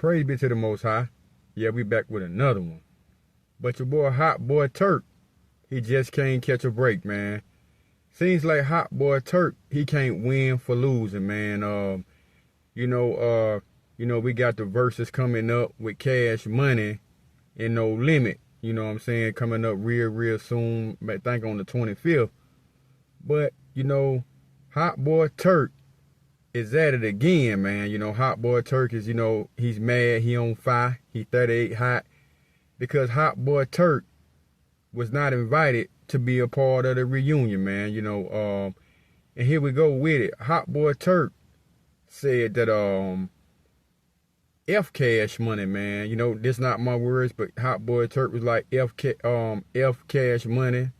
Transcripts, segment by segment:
Praise be to the Most High. Yeah, we back with another one. But your boy Hot Boy Turk, he just can't catch a break, man. Seems like Hot Boy Turk, he can't win for losing, man. We got the verses coming up with Cash Money and No Limit. You know what I'm saying? Coming up real soon. I think on the 25th. But, Hot Boy Turk is at it again, man. Hot Boy Turk is, he's mad, he on fire, he 38 hot, because Hot Boy Turk was not invited to be a part of the reunion, man. And here we go with it. Hot Boy Turk said that F Cash Money, man. This not my words, but Hot Boy Turk was like F Cash Money.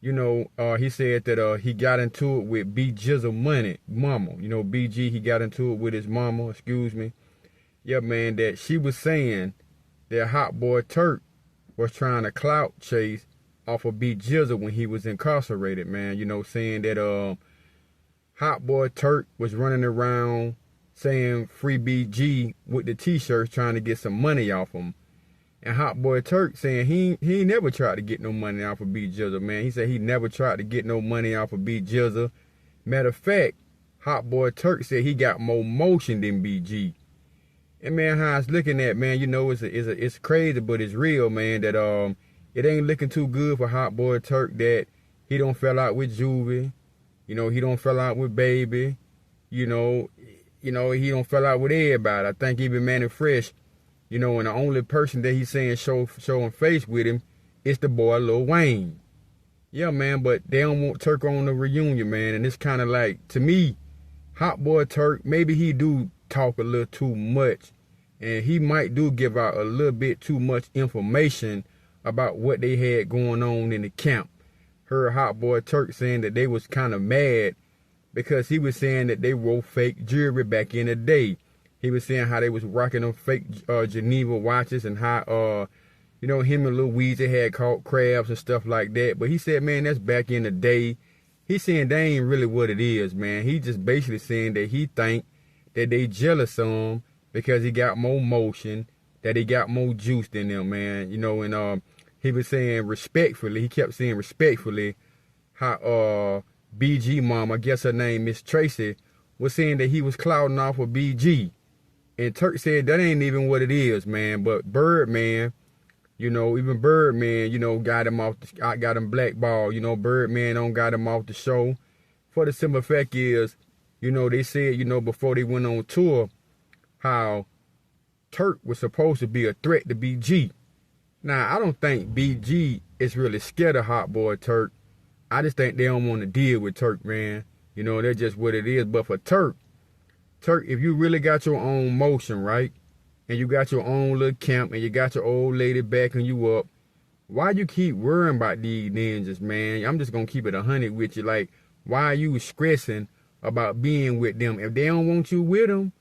He said that he got into it with B Jizzle Money mama. BG, he got into it with his mama, excuse me. Yeah, man, that she was saying that Hot Boy Turk was trying to clout chase off of B Jizzle when he was incarcerated, man. Saying that Hot Boy Turk was running around saying free BG with the t-shirts, trying to get some money off him. And Hot Boy Turk saying he never tried to get no money off of B Jizzle, man. He said he never tried to get no money off of B Jizzle. Matter of fact, Hot Boy Turk said he got more motion than BG. And man, how it's looking at, man, it's crazy, but it's real, man, that it ain't looking too good for Hot Boy Turk that he don't fell out with Juvie. He don't fell out with Baby. He don't fell out with everybody. I think even Manny Fresh, and the only person that he's saying showing face with him is the boy Lil Wayne. Yeah, man, but they don't want Turk on the reunion, man. And it's kind of like, to me, Hot Boy Turk, maybe he do talk a little too much. And he might do give out a little bit too much information about what they had going on in the camp. Heard Hot Boy Turk saying that they was kind of mad because he was saying that they wore fake jewelry back in the day. He was saying how they was rocking them fake Geneva watches and how, him and Lil Weezy had caught crabs and stuff like that. But he said, man, that's back in the day. He's saying that ain't really what it is, man. He just basically saying that he think that they jealous of him because he got more motion, that he got more juice than them, man. And he was saying respectfully, he kept saying respectfully, how BG mom, I guess her name Miss Tracy, was saying that he was clouding off of BG. And Turk said that ain't even what it is, man. But Birdman, even Birdman, got him blackballed. Birdman don't got him off the show. For the simple fact is, they said, before they went on tour, how Turk was supposed to be a threat to BG. Now, I don't think BG is really scared of Hot Boy Turk. I just think they don't want to deal with Turk, man. That's just what it is. But for Turk, if you really got your own motion, right? And you got your own little camp and you got your old lady backing you up, why you keep worrying about these ninjas, man? I'm just going to keep it 100 with you. Like, why are you stressing about being with them? If they don't want you with them,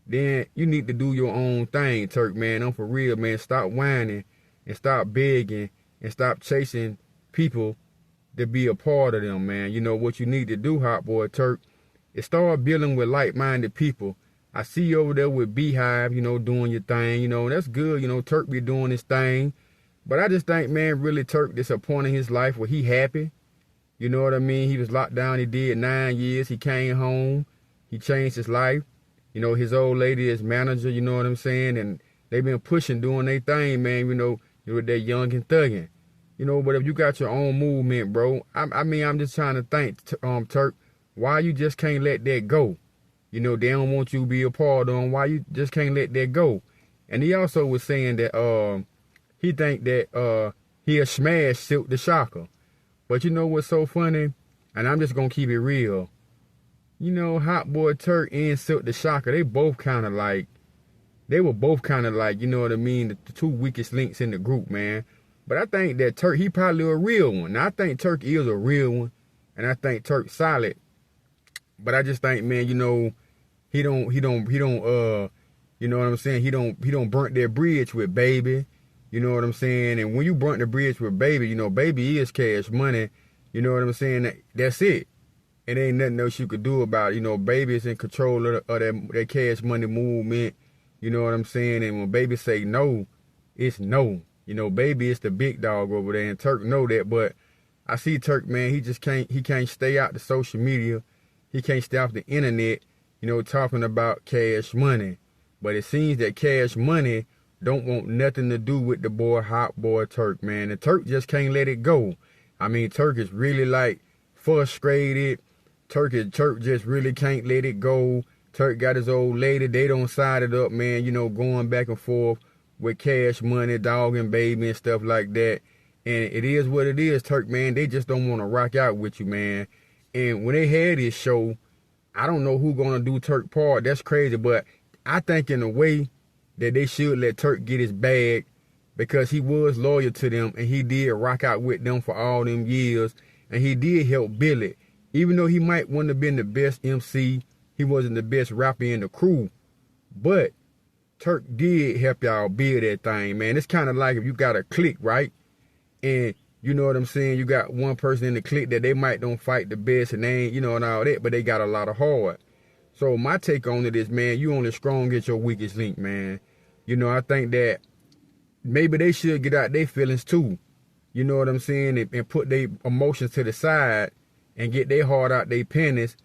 then you need to do your own thing, Turk, man. I'm for real, man. Stop whining and stop begging and stop chasing people to be a part of them, man. What you need to do, Hot Boy Turk, is start building with like-minded people. I see you over there with Beehive, doing your thing. That's good. Turk be doing his thing. But I just think, man, really Turk disappointing his life where he happy. You know what I mean? He was locked down. He did 9 years. He came home. He changed his life. His old lady is manager, you know what I'm saying? And they been pushing, doing their thing, man, with that young and thugging. But if you got your own movement, bro, I'm just trying to think, Turk, why you just can't let that go? They don't want you to be a part of them. Why you just can't let that go? And he also was saying that he think that he'll smash Silk the Shocker. But you know what's so funny? And I'm just going to keep it real. Hot Boy Turk and Silk the Shocker, they were both kind of like, you know what I mean, the two weakest links in the group, man. But I think that Turk, he probably a real one. Now, I think Turk is a real one, and I think Turk's solid. But I just think, man, he don't, you know what I'm saying? He don't burnt their bridge with Baby. You know what I'm saying? And when you burnt the bridge with Baby, Baby is Cash Money. You know what I'm saying? That's it. It ain't nothing else you could do about it. Baby is in control of that Cash Money movement. You know what I'm saying? And when Baby say no, it's no. You know, Baby is the big dog over there, and Turk know that. But I see Turk, man, he can't stay out the social media. He can't stay off the internet, you know, talking about Cash Money. But it seems that Cash Money don't want nothing to do with the boy, Hot Boy Turk, man. And Turk just can't let it go. I mean, Turk is really, like, frustrated. Turk just really can't let it go. Turk got his old lady. They don't side it up, man, you know, going back and forth with Cash Money, Dog and Baby and stuff like that. And it is what it is, Turk, man. They just don't want to rock out with you, man. And when they had this show, I don't know who gonna do Turk part. That's crazy, but I think in a way that they should let Turk get his bag because he was loyal to them and he did rock out with them for all them years. And he did help build it. Even though he might wouldn't have been the best MC, he wasn't the best rapper in the crew. But Turk did help y'all build that thing, man. It's kind of like if you got a clique, right? And you know what I'm saying? You got one person in the clique that they might don't fight the best and they ain't, you know, and all that, but they got a lot of heart. So my take on it is, man, you only strong at your weakest link, man. You know, I think that maybe they should get out their feelings too. You know what I'm saying? And put their emotions to the side and get their heart out their pennies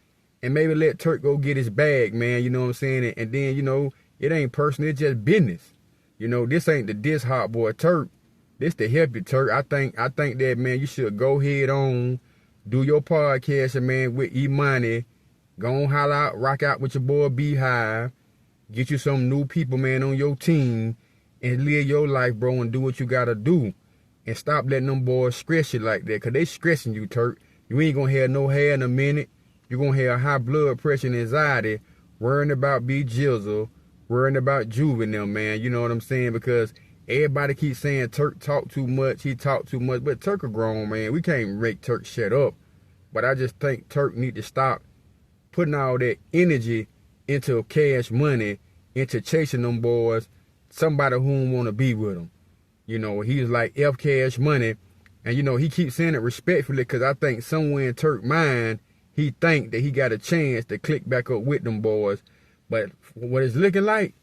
and maybe let Turk go get his bag, man. You know what I'm saying? And then, you know, it ain't personal, it's just business. You know, this ain't the diss Hot Boy Turk. This to help you, Turk. I think that, man, you should go head on, do your podcast, man, with E-Money. Go on, holler out, rock out with your boy Beehive. Get you some new people, man, on your team. And live your life, bro, and do what you gotta do. And stop letting them boys stress you like that, because they stressing you, Turk. You ain't gonna have no hair in a minute. You're gonna have high blood pressure and anxiety, worrying about B Jizzle, worrying about Juvenile, man. You know what I'm saying? Because everybody keeps saying Turk talk too much, he talk too much, but Turk a grown man. We can't make Turk shut up. But I just think Turk need to stop putting all that energy into Cash Money, into chasing them boys, somebody who want to be with him. You know, he's like F Cash Money, and you know, he keeps saying it respectfully because I think somewhere in Turk's mind, he think that he got a chance to click back up with them boys. But what it's looking like,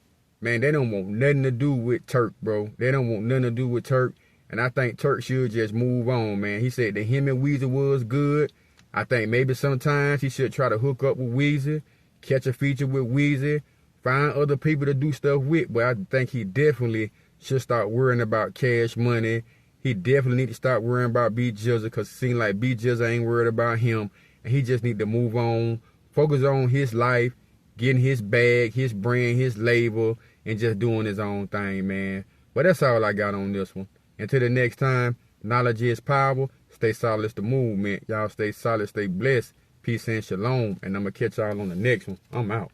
man, they don't want nothing to do with Turk, bro. They don't want nothing to do with Turk. And I think Turk should just move on, man. He said that him and Weezy was good. I think maybe sometimes he should try to hook up with Weezy, catch a feature with Weezy, find other people to do stuff with. But I think he definitely should start worrying about Cash Money. He definitely need to start worrying about B Jizzle because it seems like B Jizzle ain't worried about him. And he just need to move on, focus on his life, getting his bag, his brand, his label, and just doing his own thing, man. But that's all I got on this one. Until the next time, knowledge is power. Stay solid, it's the movement. Y'all stay solid, stay blessed. Peace and shalom. And I'm going to catch y'all on the next one. I'm out.